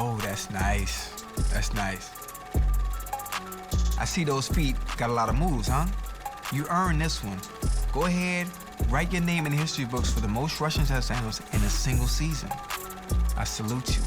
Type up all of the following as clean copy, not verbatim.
Oh, that's nice. That's nice. I see those feet got a lot of moves, huh? You earned this one. Go ahead, write your name in the history books for the most rushing touchdowns in a single season. I salute you.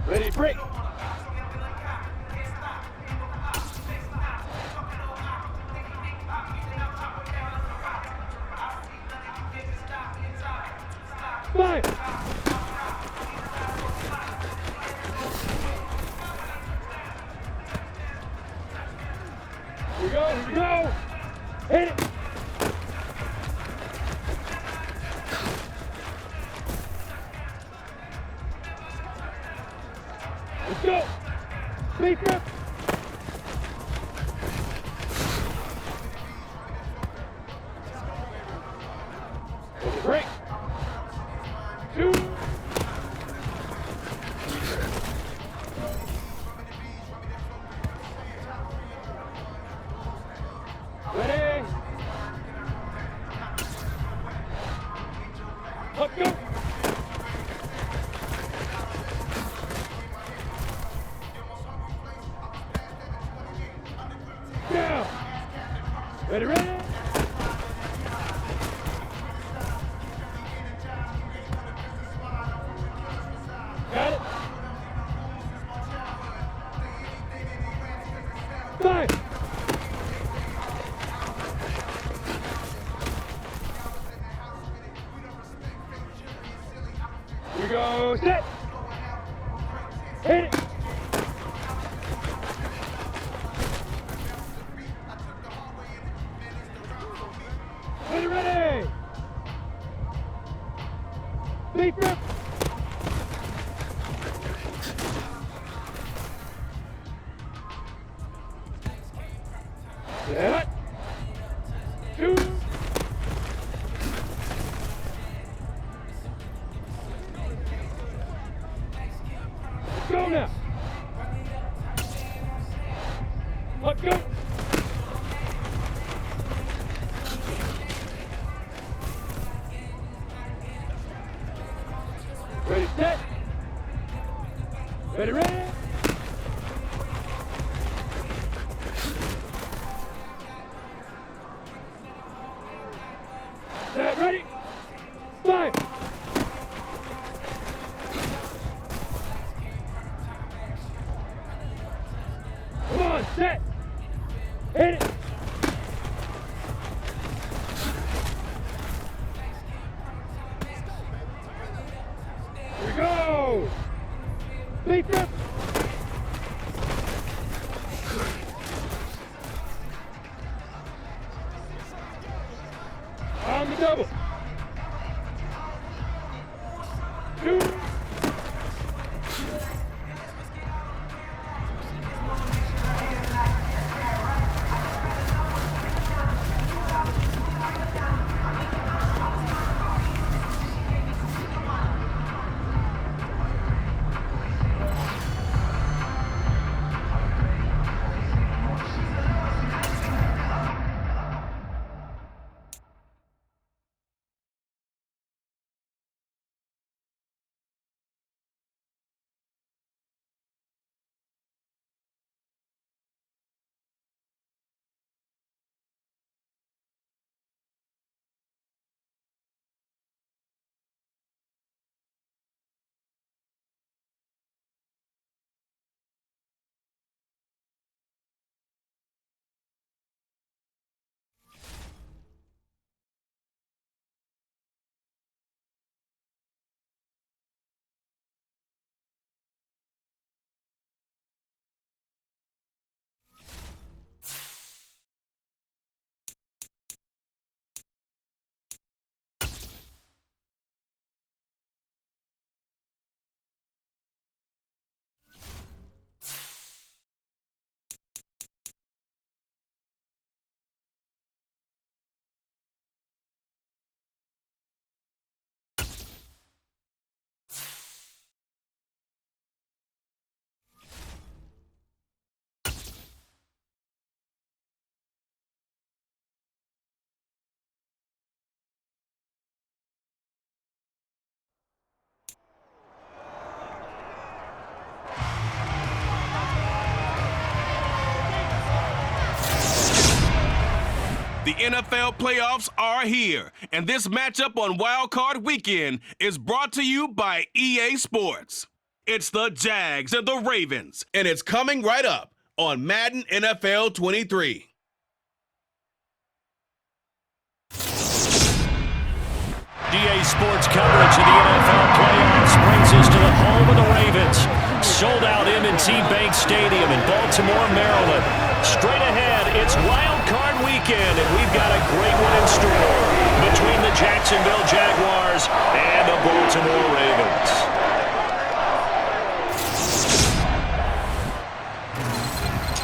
Ready, break. Fire. Here we go. Hit it. Let's go. Speed rep. Break. 2. Ready. Let's go. Down. Ready, ready. Got it. Five. Here we go. Set. Hit it. Ready, ready. Speed rep. Set. 2. Let's go now. Let's go. Ready, set. Ready, ready. Set, ready. 5. Come on, set. Hit it. Here we go. Speed rep. On the double. 2. The NFL playoffs are here, and this matchup on Wildcard Weekend is brought to you by EA Sports. It's the Jags and the Ravens, and it's coming right up on Madden NFL 23. EA Sports coverage of the NFL playoffs brings us to the home of the Ravens. Sold out M&T Bank Stadium in Baltimore, Maryland. Straight ahead, it's Wild Card Weekend, and we've got a great one in store between the Jacksonville Jaguars and the Baltimore Ravens.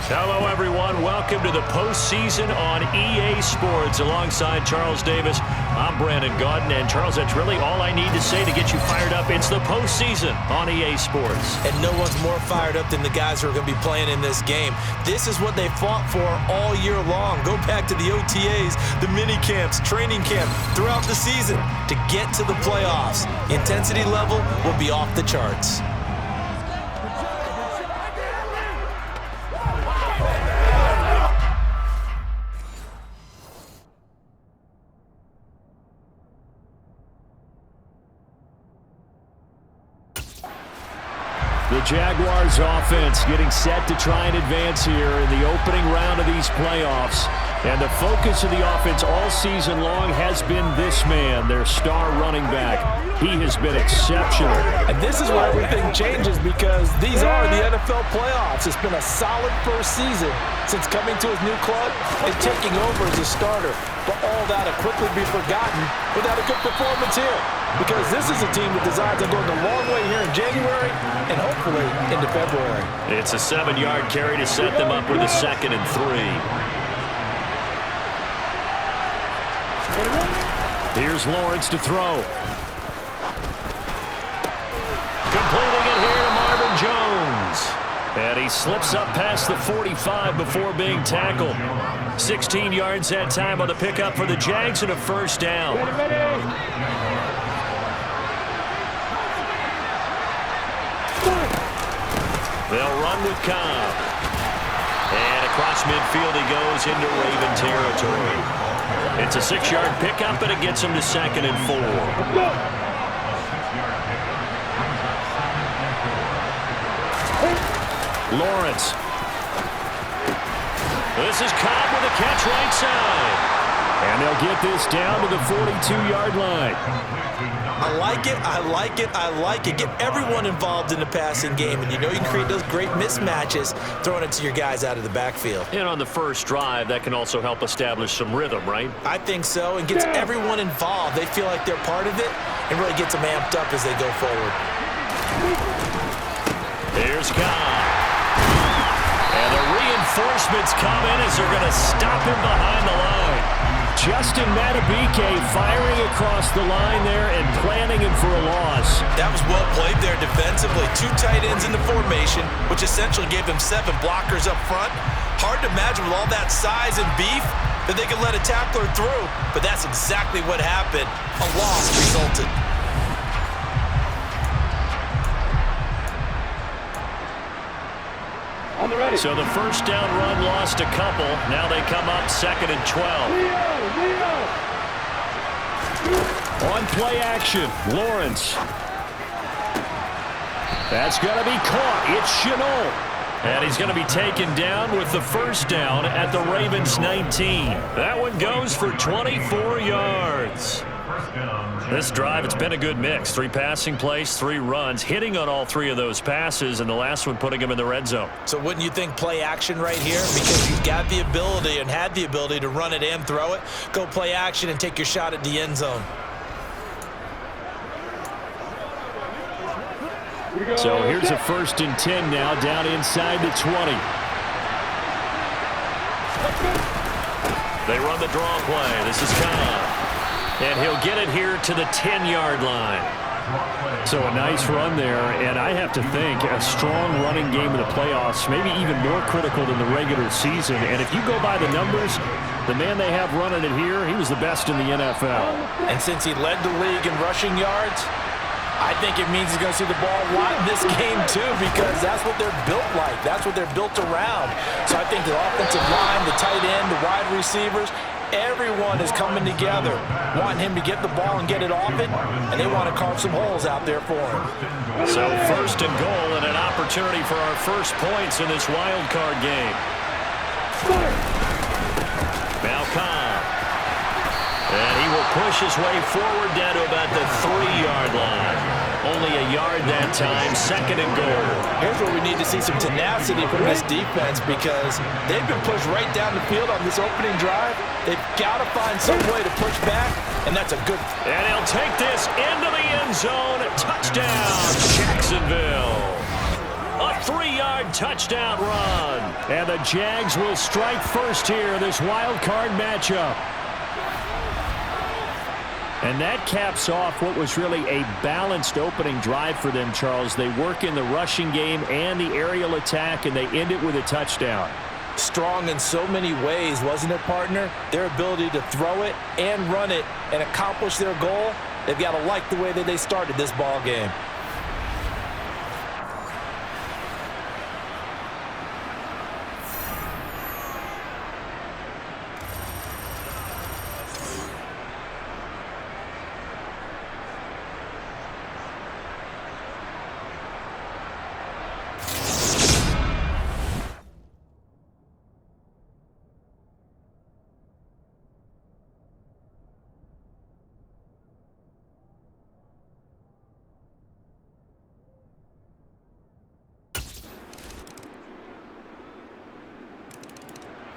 Hello, everyone. Welcome to the postseason on EA Sports. Alongside Charles Davis, I'm Brandon Gaudin. And, Charles, that's really all I need to say to get you fired up. It's the postseason on EA Sports. And no one's more fired up than the guys who are going to be playing in this game. This is what they fought for all year long. Go back to the OTAs, the mini camps, training camp, throughout the season to get to the playoffs. The intensity level will be off the charts. The Jaguars offense getting set to try and advance here in the opening round of these playoffs. And the focus of the offense all season long has been this man, their star running back. He has been exceptional. And this is where everything changes because these are the NFL playoffs. It's been a solid first season since coming to his new club and taking over as a starter. But all that will quickly be forgotten without a good performance here. Because this is a team that decides on going the long way here in January and hopefully into February. It's a 7-yard carry to set them up with a 2nd and 3. Here's Lawrence to throw. Completing it here to Marvin Jones. And he slips up past the 45 before being tackled. 16 yards that time on the pickup for the Jags and a first down. They'll run with Cobb. And across midfield he goes into Raven territory. It's a 6-yard pickup, and it gets him to 2nd and 4. Lawrence. This is Cobb with a catch right side. And they'll get this down to the 42-yard line. I like it, I like it, I like it. Get everyone involved in the passing game, and you know you can create those great mismatches throwing it to your guys out of the backfield. And on the first drive, that can also help establish some rhythm, right? I think so, and gets everyone involved. They feel like they're part of it and really gets them amped up as they go forward. Here's Cobb. And the reinforcements come in as they're going to stop him behind the line. Justin Matabike firing across the line there and planning him for a loss. That was well played there defensively. 2 tight ends in the formation, which essentially gave them 7 blockers up front. Hard to imagine with all that size and beef that they could let a tackler through, but that's exactly what happened. A loss resulted. So the first down run lost a couple. Now they come up 2nd and 12. On play action, Lawrence. That's going to be caught. It's Chenault. And he's going to be taken down with the first down at the Ravens 19. That one goes for 24 yards. This drive, it's been a good mix. 3 passing plays, 3 runs, hitting on all 3 of those passes, and the last one putting him in the red zone. So wouldn't you think play action right here? Because you've got the ability and had the ability to run it and throw it. Go play action and take your shot at the end zone. So here's a 1st and 10 now, down inside the 20. They run the draw play. This is Cobb. And he'll get it here to the 10-yard line. So a nice run there, and I have to think a strong running game in the playoffs, maybe even more critical than the regular season. And if you go by the numbers, the man they have running it here, he was the best in the NFL. And since he led the league in rushing yards, I think it means he's going to see the ball a lot in this game, too, because that's what they're built like. That's what they're built around. So I think the offensive line, the tight end, the wide receivers, Everyone is coming together, wanting him to get the ball and get it off it, and they want to carve some holes out there for him. So first and goal and an opportunity for our first points in this wild card game. Malcolm. And he will push his way forward down to about the 3-yard line. Only a yard that time, second and goal. Here's where we need to see some tenacity from this defense because they've been pushed right down the field on this opening drive. They've got to find some way to push back, and that's a good... And he'll take this into the end zone. Touchdown, Jacksonville. A 3-yard touchdown run. And the Jags will strike first here in this wild card matchup. And that caps off what was really a balanced opening drive for them, Charles. They work in the rushing game and the aerial attack, and they end it with a touchdown. Strong in so many ways, wasn't it, partner? Their ability to throw it and run it and accomplish their goal, they've got to like the way that they started this ball game.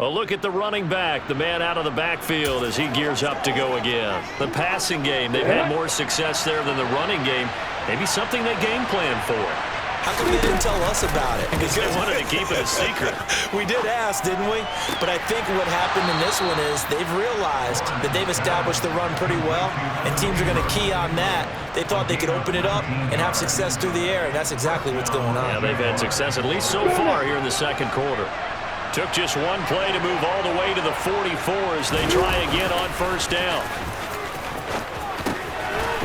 A look at the running back, the man out of the backfield as he gears up to go again. The passing game, they've had more success there than the running game. Maybe something they game plan for. How come they didn't tell us about it? Because they wanted to keep it a secret. We did ask, didn't we? But I think what happened in this one is they've realized that they've established the run pretty well, and teams are going to key on that. They thought they could open it up and have success through the air, and that's exactly what's going on. Yeah, they've had success at least so far here in the second quarter. Took just one play to move all the way to the 44 as they try again on first down.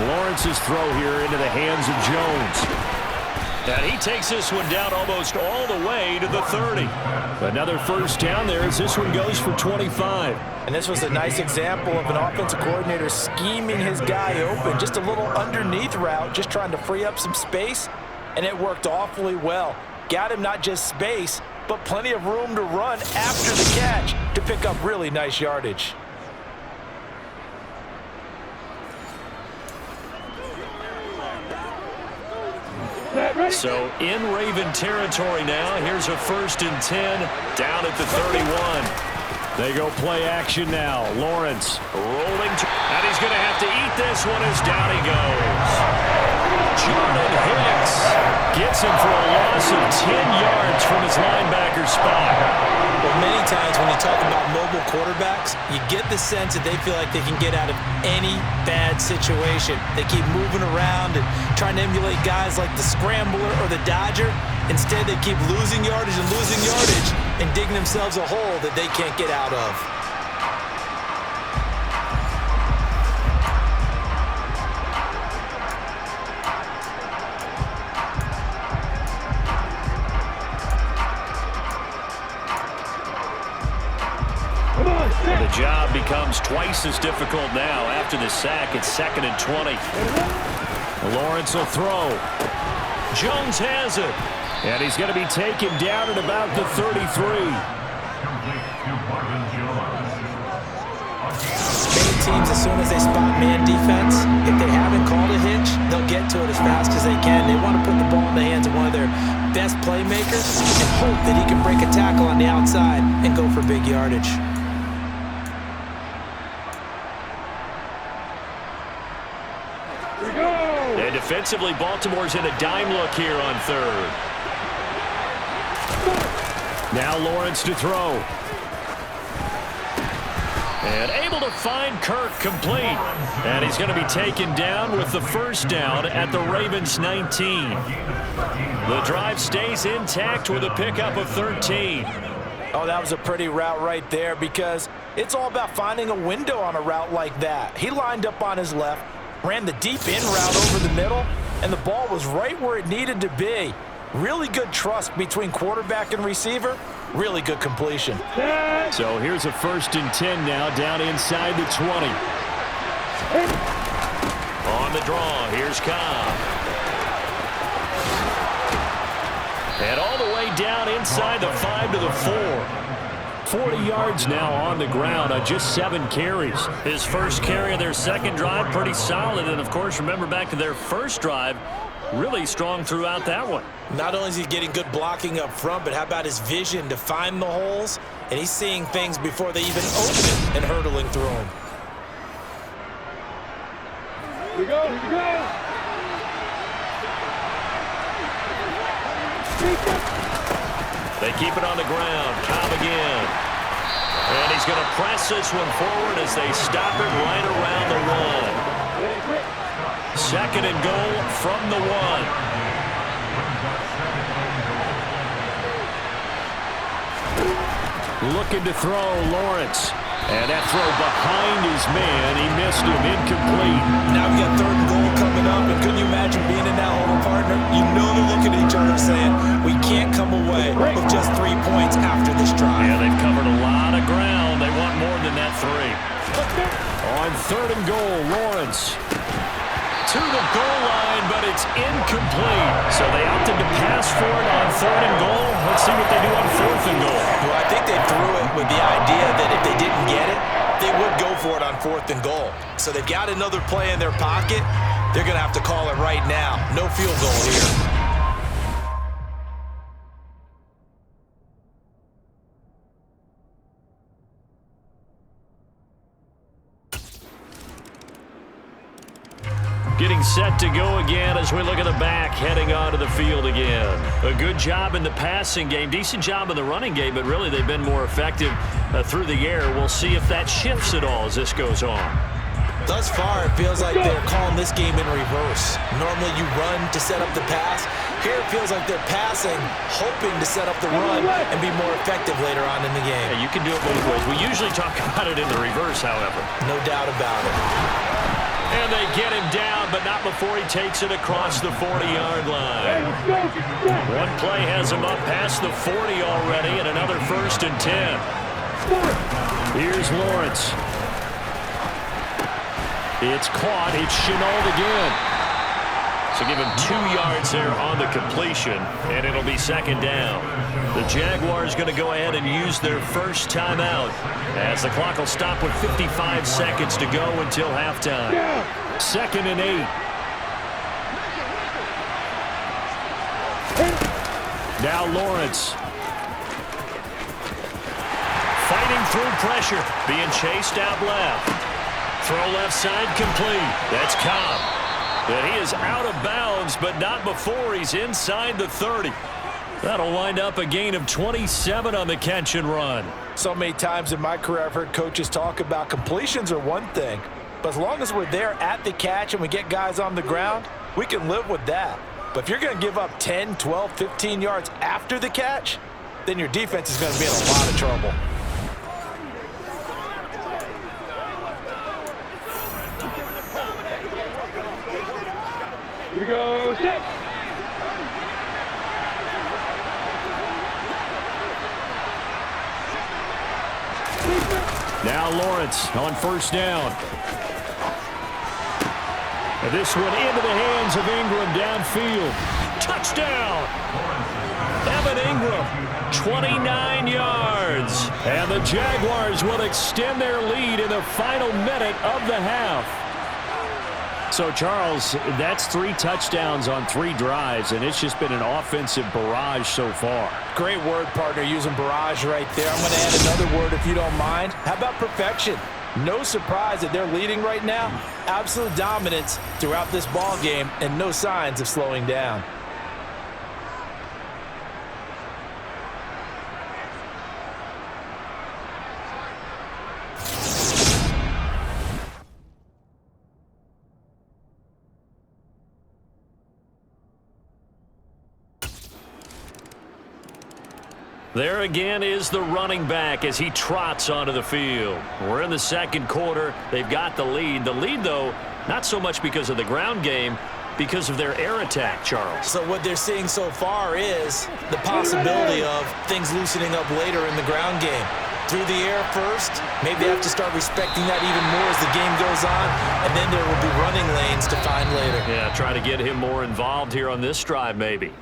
Lawrence's throw here into the hands of Jones. And he takes this one down almost all the way to the 30. Another first down there as this one goes for 25. And this was a nice example of an offensive coordinator scheming his guy open. Just a little underneath route, just trying to free up some space. And it worked awfully well. Got him not just space, but plenty of room to run after the catch to pick up really nice yardage. So in Raven territory now, here's a 1st and 10 down at the 31. They go play action now. Lawrence rolling, and he's going to have to eat this one as down he goes. Jordan Hicks gets him for a loss of 10 yards from his linebacker spot. Well, many times when you talk about mobile quarterbacks, you get the sense that they feel like they can get out of any bad situation. They keep moving around and trying to emulate guys like the Scrambler or the Dodger. Instead, they keep losing yardage and digging themselves a hole that they can't get out of. The job becomes twice as difficult now after the sack. It's 2nd and 20. Lawrence will throw. Jones has it. And he's going to be taken down at about the 33. Many teams, as soon as they spot man defense, if they haven't called a hitch, they'll get to it as fast as they can. They want to put the ball in the hands of one of their best playmakers and hope that he can break a tackle on the outside and go for big yardage. And defensively, Baltimore's in a dime look here on 3rd. Now Lawrence to throw. And able to find Kirk complete. And he's going to be taken down with the first down at the Ravens 19. The drive stays intact with a pickup of 13. Oh, that was a pretty route right there because it's all about finding a window on a route like that. He lined up on his left, ran the deep in route over the middle, and the ball was right where it needed to be. Really good trust between quarterback and receiver. Really good completion. So here's a 1st and 10 now, down inside the 20. On the draw, here's Cobb. And all the way down inside the 5 to the 4. 40 yards now on the ground on just 7 carries. His first carry of their second drive, pretty solid. And, of course, remember back to their first drive, really strong throughout that one. Not only is he getting good blocking up front, but how about his vision to find the holes? And he's seeing things before they even open and hurdling through them. Here we go, here we go. They keep it on the ground. Cobb again. And he's going to press this one forward as they stop it right around the 1. 2nd and goal from the 1. Looking to throw, Lawrence. And that throw behind his man. He missed him. Incomplete. Now we got 3rd and goal coming up. And couldn't you imagine being in that hole, partner? You know they're looking at each other saying, we can't come away with just 3 points after this drive. Yeah, they've covered a lot of ground. They want more than that 3. On 3rd and goal, Lawrence. To the goal line, but it's incomplete. So they opted to pass for it on 3rd and goal. Let's see what they do on 4th and goal. Well, I think they threw it with the idea that if they didn't get it, they would go for it on 4th and goal. So they've got another play in their pocket. They're going to have to call it right now. No field goal here. Getting set to go again as we look at the back, heading onto the field again. A good job in the passing game, decent job in the running game, but really they've been more effective through the air. We'll see if that shifts at all as this goes on. Thus far, it feels like they're calling this game in reverse. Normally you run to set up the pass. Here it feels like they're passing, hoping to set up the run and be more effective later on in the game. Yeah, you can do it both ways. We usually talk about it in the reverse, however. No doubt about it. And they get him down, but not before he takes it across the 40-yard line. One play has him up past the 40 already, and another 1st and 10. Here's Lawrence. It's caught. It's Shenault again. So give him 2 yards there on the completion, and it'll be 2nd down. The Jaguars going to go ahead and use their first timeout as the clock will stop with 55 seconds to go until halftime. 2nd and 8. Now Lawrence. Fighting through pressure, being chased out left. Throw left side complete. That's Cobb. But he is out of bounds, but not before he's inside the 30. That'll wind up a gain of 27 on the catch and run. So many times in my career I've heard coaches talk about completions are one thing, but as long as we're there at the catch and we get guys on the ground, we can live with that. But if you're going to give up 10, 12, 15 yards after the catch, then your defense is going to be in a lot of trouble. Here we go, set. Now Lawrence on 1st down. And this one into the hands of Ingram downfield. Touchdown! Evan Ingram, 29 yards. And the Jaguars will extend their lead in the final minute of the half. So, Charles, that's 3 touchdowns on 3 drives, and it's just been an offensive barrage so far. Great word, partner, using barrage right there. I'm going to add another word if you don't mind. How about perfection? No surprise that they're leading right now. Absolute dominance throughout this ball game and no signs of slowing down. There again is the running back as he trots onto the field. We're in the 2nd quarter. They've got the lead. The lead, though, not so much because of the ground game, because of their air attack, Charles. So what they're seeing so far is the possibility of things loosening up later in the ground game. Through the air first, maybe they have to start respecting that even more as the game goes on, and then there will be running lanes to find later. Yeah, try to get him more involved here on this drive maybe.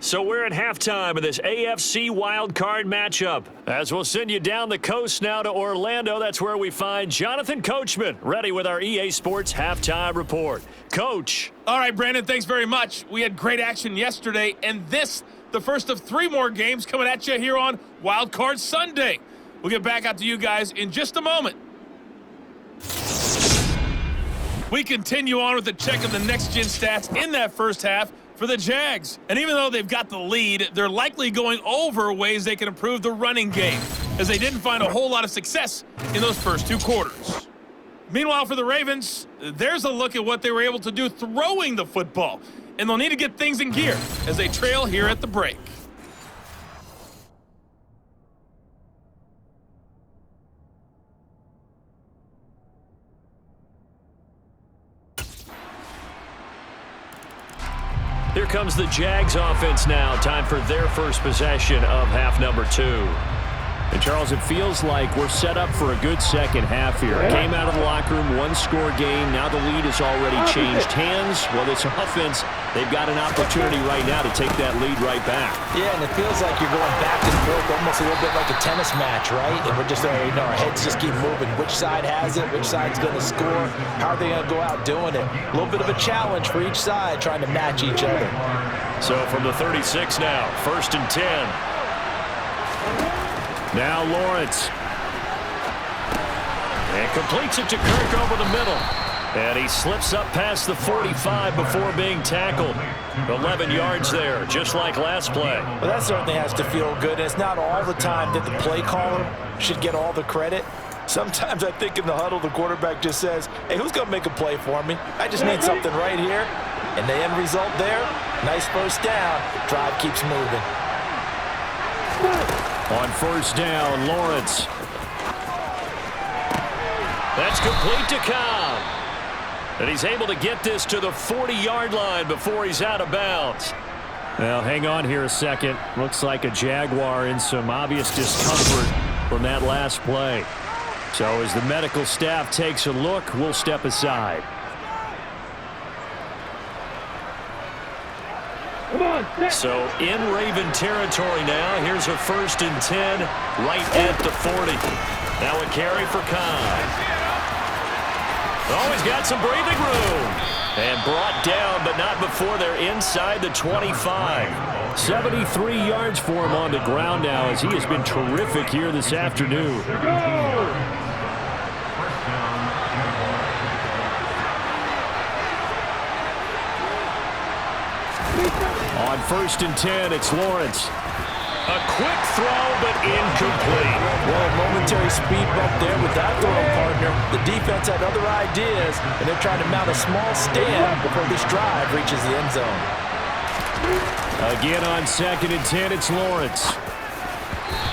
So we're at halftime of this AFC wildcard matchup. As we'll send you down the coast now to Orlando, that's where we find Jonathan Coachman, ready with our EA Sports halftime report. Coach. All right, Brandon, thanks very much. We had great action yesterday, and this, the first of 3 more games coming at you here on Wildcard Sunday. We'll get back out to you guys in just a moment. We continue on with the check of the next-gen stats in that first half for the Jags. And even though they've got the lead, they're likely going over ways they can improve the running game, as they didn't find a whole lot of success in those first 2 quarters. Meanwhile, for the Ravens, there's a look at what they were able to do throwing the football, and they'll need to get things in gear as they trail here at the break. Here comes the Jags offense now. Time for their first possession of half number 2. And, Charles, it feels like we're set up for a good second half here. Came out of the locker room, 1-score game. Now the lead has already changed hands. Well, this offense, they've got an opportunity right now to take that lead right back. Yeah, and it feels like you're going back and forth, almost a little bit like a tennis match, right? And we're just, our heads just keep moving. Which side has it? Which side's going to score? How are they going to go out doing it? A little bit of a challenge for each side, trying to match each other. So from the 36 now, 1st and 10. Now Lawrence. And completes it to Kirk over the middle. And he slips up past the 45 before being tackled. 11 yards there, just like last play. Well, that certainly has to feel good. And it's not all the time that the play caller should get all the credit. Sometimes I think in the huddle, the quarterback just says, hey, who's going to make a play for me? I just need something right here. And the end result there, nice first down. Drive keeps moving. On 1st down, Lawrence. That's complete to Cobb. And he's able to get this to the 40-yard line before he's out of bounds. Well, hang on here a second. Looks like a Jaguar in some obvious discomfort from that last play. So as the medical staff takes a look, we'll step aside. So in Raven territory now. Here's a 1st and 10 right at the 40. Now a carry for Khan. Oh, he's got some breathing room. And brought down, but not before they're inside the 25. 73 yards for him on the ground now, as he has been terrific here this afternoon. On 1st and 10, it's Lawrence. A quick throw, but incomplete. Well, a momentary speed bump there with that throwing partner. The defense had other ideas, and they're trying to mount a small stand before this drive reaches the end zone. Again on 2nd and 10, it's Lawrence.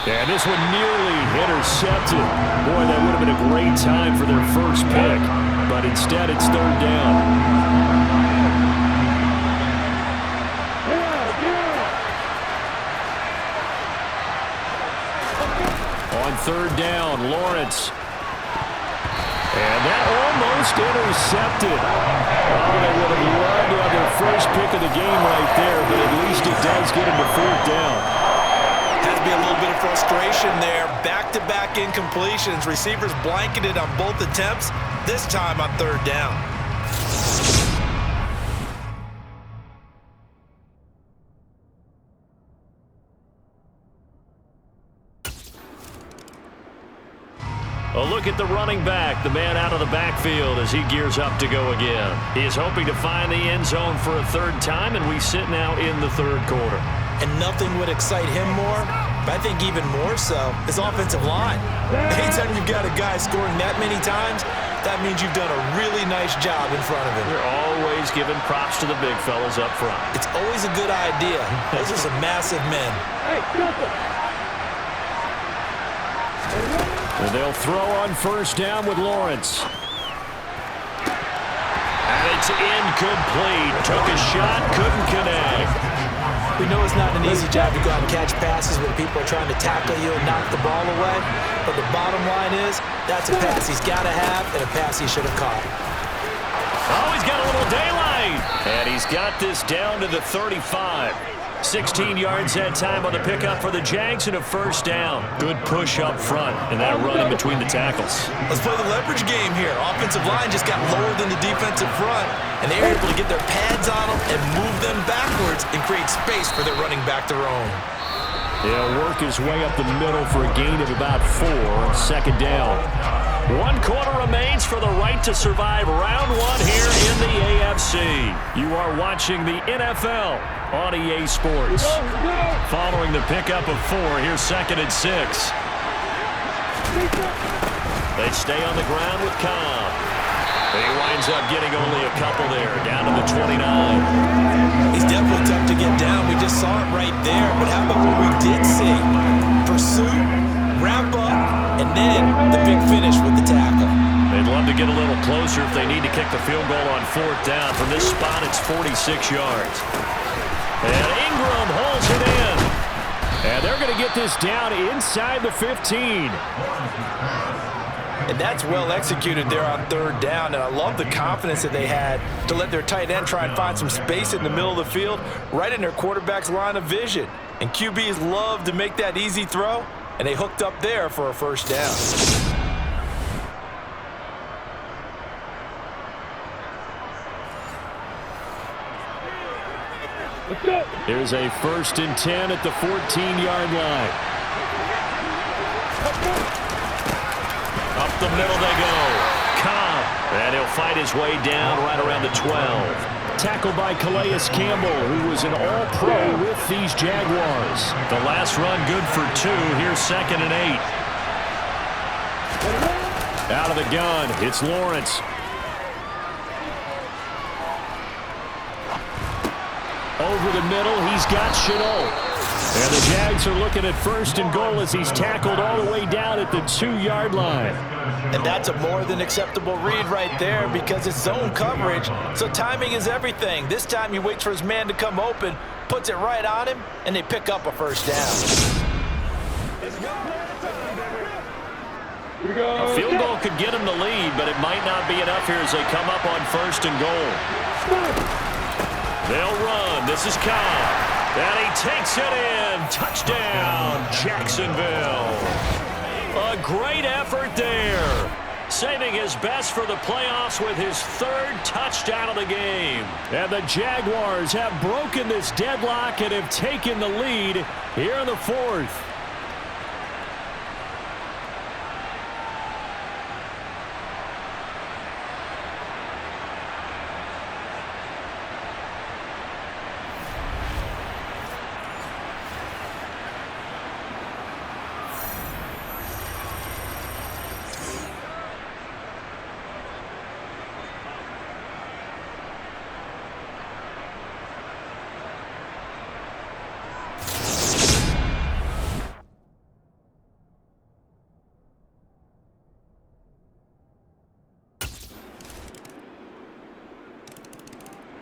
And this one nearly intercepted. Boy, that would have been a great time for their first pick. But instead, it's 3rd down. On 3rd down, Lawrence. And that almost intercepted. Oh, they would have loved to have their first pick of the game right there, but at least it does get them to 4th down. Has to be a little bit of frustration there. Back-to-back incompletions. Receivers blanketed on both attempts, this time on 3rd down. A look at the running back, the man out of the backfield as he gears up to go again. He is hoping to find the end zone for a 3rd time, and we sit now in the 3rd quarter. And nothing would excite him more, but I think even more so, his offensive line. Anytime you've got a guy scoring that many times, that means you've done a really nice job in front of him. You're always giving props to the big fellas up front. It's always a good idea. Those are some massive men. And they'll throw on 1st down with Lawrence. And they It's incomplete. Took a shot, couldn't connect. We know it's not an easy job to go out and catch passes when people are trying to tackle you and knock the ball away. But the bottom line is, that's a pass he's got to have and a pass he should have caught. Oh, he's got a little daylight. And he's got this down to the 35. 16 yards that time on the pickup for the Jags and a first down. Good push up front and that run in between the tackles. Let's play the leverage game here. Offensive line just got lower than the defensive front, and they were able to get their pads on them and move them backwards and create space for their running back to roam. He'll work his way up the middle for a gain of about 4 on second down. 1 quarter remains for the right to survive round 1 here in the AFC. You are watching the NFL on EA Sports. Following the pickup of 4, here's 2nd and 6. They stay on the ground with Cobb. He winds up getting only a couple there, down to the 29. He's definitely tough to get down. We just saw it right there. But how about what we did see? Pursuit, wrap up, and then the big finish with the tackle. They'd love to get a little closer if they need to kick the field goal on 4th down. From this spot, it's 46 yards. And Ingram holds it in. And they're going to get this down inside the 15. And that's well executed there on 3rd down. And I love the confidence that they had to let their tight end try and find some space in the middle of the field, right in their quarterback's line of vision. And QBs love to make that easy throw, and they hooked up there for a first down. Here's a 1st and 10 at the 14-yard line. Up the middle they go. Cobb. And he'll fight his way down right around the 12. Tackled by Calais Campbell, who was an all-pro with these Jaguars. The last run good for 2. Here's 2nd and 8. Out of the gun, it's Lawrence. Over the middle, he's got Chenault. And the Jags are looking at 1st and goal as he's tackled all the way down at the 2-yard line. And that's a more than acceptable read right there because it's zone coverage, so timing is everything. This time he waits for his man to come open, puts it right on him, and they pick up a first down. A field goal could get him the lead, but it might not be enough here as they come up on 1st and goal. They'll run. This is Cobb. And he takes it in. Touchdown, Jacksonville. A great effort there. Saving his best for the playoffs with his 3rd touchdown of the game. And the Jaguars have broken this deadlock and have taken the lead here in the 4th.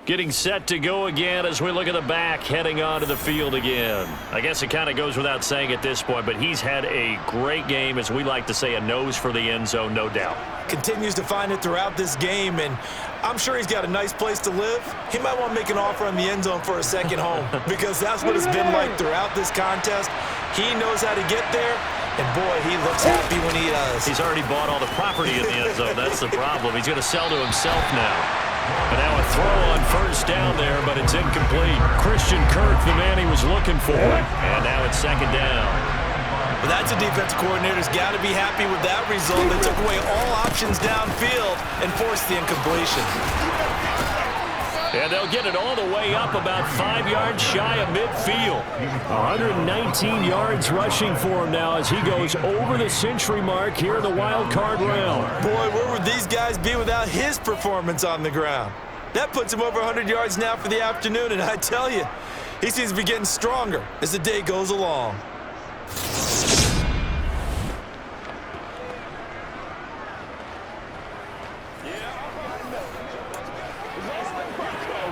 Getting set to go again as we look at the back, heading onto the field again. I guess it kind of goes without saying at this point, but he's had a great game, as we like to say, a nose for the end zone, no doubt. Continues to find it throughout this game, and I'm sure he's got a nice place to live. He might want to make an offer on the end zone for a second home because that's what it's been like throughout this contest. He knows how to get there, and boy, he looks happy when he does. He's already bought all the property in the end zone. That's the problem. He's going to sell to himself now. And now a throw on 1st down there, but it's incomplete. Christian Kirk, the man he was looking for. And now it's 2nd down. Well, that's a defensive coordinator's got to be happy with that result. They took away all options downfield and forced the incompletion. And they'll get it all the way up about 5 yards shy of midfield. 119 yards rushing for him now as he goes over the century mark here in the wild card round. Boy, where would these guys be without his performance on the ground? That puts him over 100 yards now for the afternoon, and I tell you, he seems to be getting stronger as the day goes along.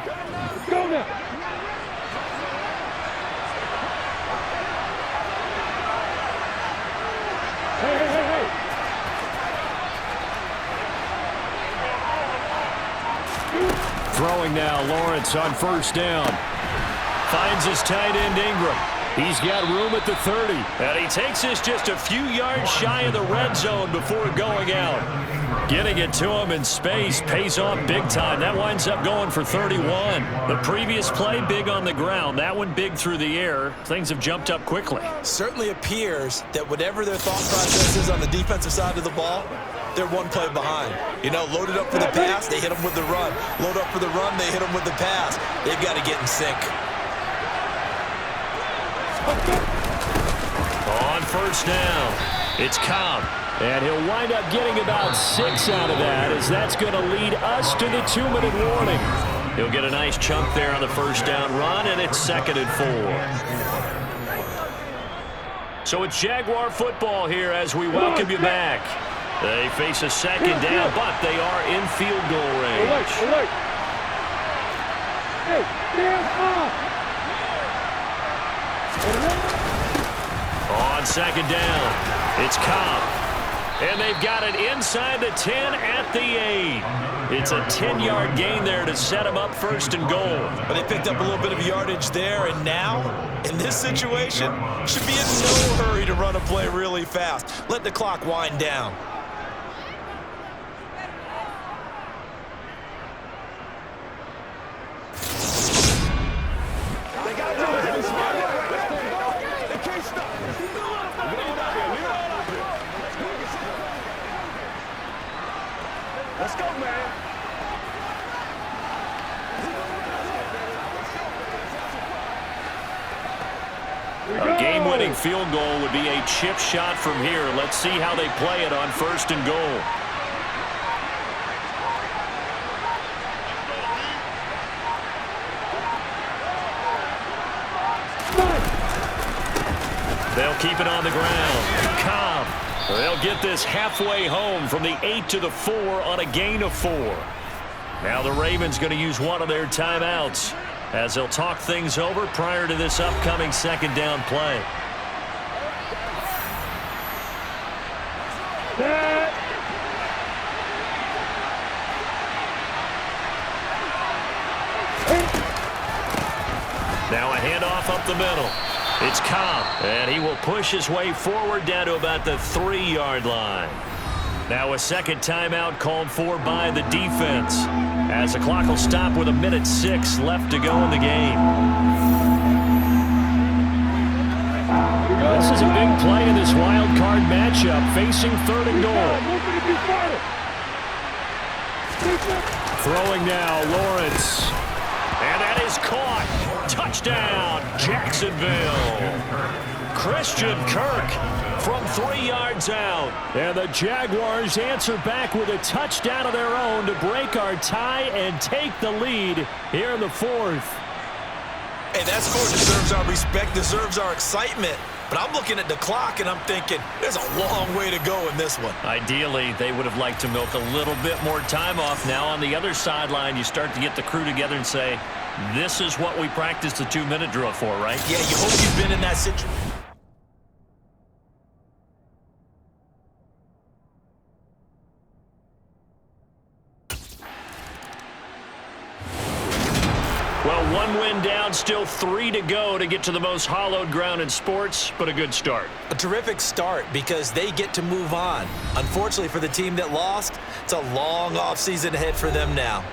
Go now. Hey, hey, hey, hey. Throwing now, Lawrence on first down. Finds his tight end, Ingram. He's got room at the 30. And he takes this just a few yards shy of the red zone before going out. Getting it to him in space pays off big time. That winds up going for 31. The previous play, big on the ground. That one big through the air. Things have jumped up quickly. Certainly appears that whatever their thought process is on the defensive side of the ball, they're one play behind. You know, loaded up for the pass, they hit them with the run. Load up for the run, they hit them with the pass. They've got to get in sync. On first down, it's Cobb. And he'll wind up getting about 6 out of that, as that's going to lead us to the 2-minute warning. He'll get a nice chunk there on the first down run, and it's 2nd and 4. So it's Jaguar football here as we welcome you back. They face a second down, but they are in field goal range. Hey, On second down, it's Cobb. And they've got it inside the 10 at the 8. It's a 10-yard gain there to set them up 1st and goal. But they picked up a little bit of yardage there, and now, in this situation, should be in no hurry to run a play really fast. Let the clock wind down. Let's go, man. A game-winning field goal would be a chip shot from here. Let's see how they play it on 1st and goal. They'll keep it on the ground. Cobb. They'll get this halfway home from the 8 to the 4 on a gain of 4. Now the Ravens going to use one of their timeouts as they'll talk things over prior to this upcoming second down play. Now a handoff up the middle. It's Cobb, and he will push his way forward down to about the 3-yard line. Now a second timeout called for by the defense, as the clock will stop with 1:06 left to go in the game. This is a big play in this wild card matchup, facing 3rd and goal. Throwing now, Lawrence. And that is caught. Touchdown, Jacksonville. Christian Kirk from 3 yards out. And the Jaguars answer back with a touchdown of their own to break our tie and take the lead here in the 4th. Hey, that score deserves our respect, deserves our excitement. But I'm looking at the clock, and I'm thinking, there's a long way to go in this one. Ideally, they would have liked to milk a little bit more time off. Now on the other sideline, you start to get the crew together and say, this is what we practiced the 2-minute drill for, right? Yeah, you hope you've been in that situation. Well, 1 win down, still 3 to go to get to the most hallowed ground in sports, but a good start. A terrific start because they get to move on. Unfortunately for the team that lost, it's a long offseason ahead for them now.